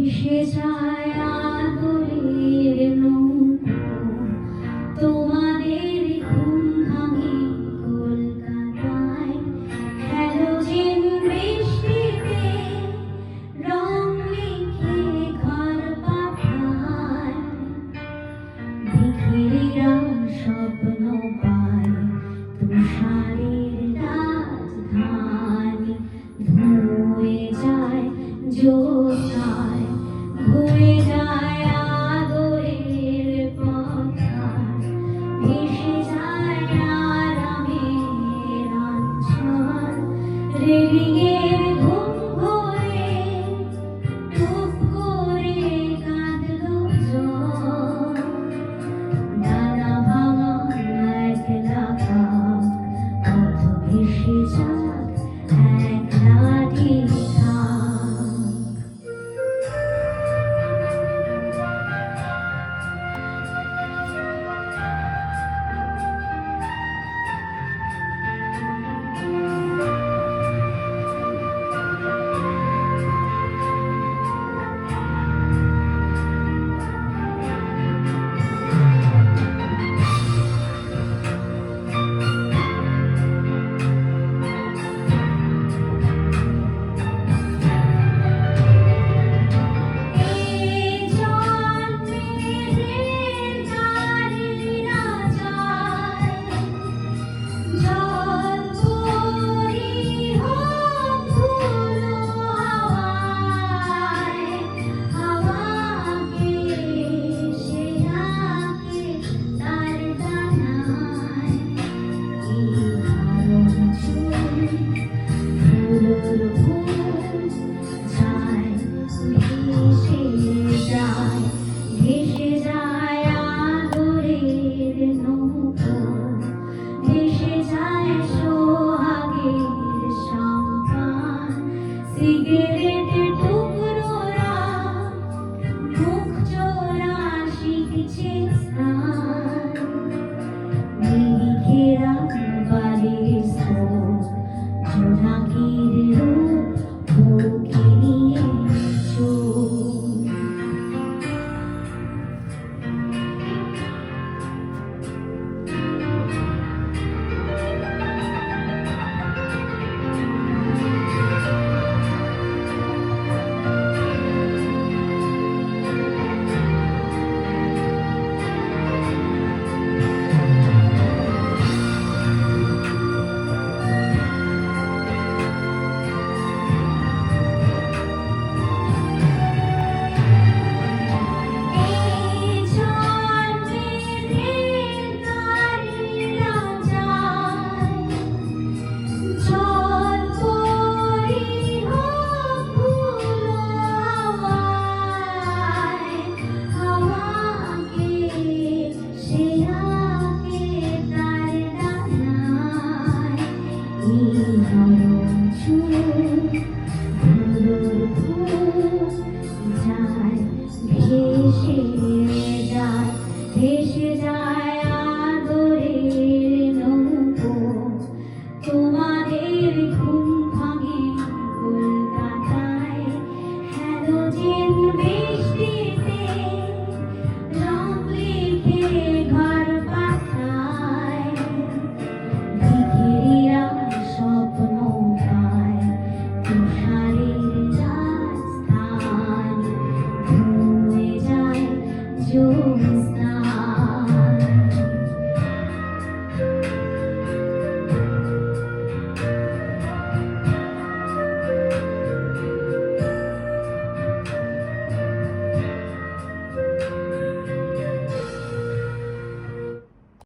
ভেসে যায় আদরের নৌকো, তোমাদের ঘুম ভাঙে কলকাতায় হ্যালোজেন বৃষ্টিতে রং লিখে ঘর পাঠায়। বিকেলেরা স্বপ্ন পায় তুষারের রাজধানী, ধুয়ে যায় জ্যোৎস্নায়, ঘুরে যায় আদরের পথার, ভেসে যায় আরামের আঞ্চল। রেলিংয়ের ঘুম ভরে টুপ করে কাঁদলো জল, ডানা ভাঙা একলা কাক, পথ ভেসে যাক একলা ঠিক থাক। ভেসে যায় আদরের নৌকো, ভেসে যায় সোহাগের সম্পান, সিগারেটের টুকরোরা মুখ চোরা শিখছে স্নান। মেঘেরা বালির স্রোত, জোনাকির রূপ বুকে নিয়ে চোখ। Choo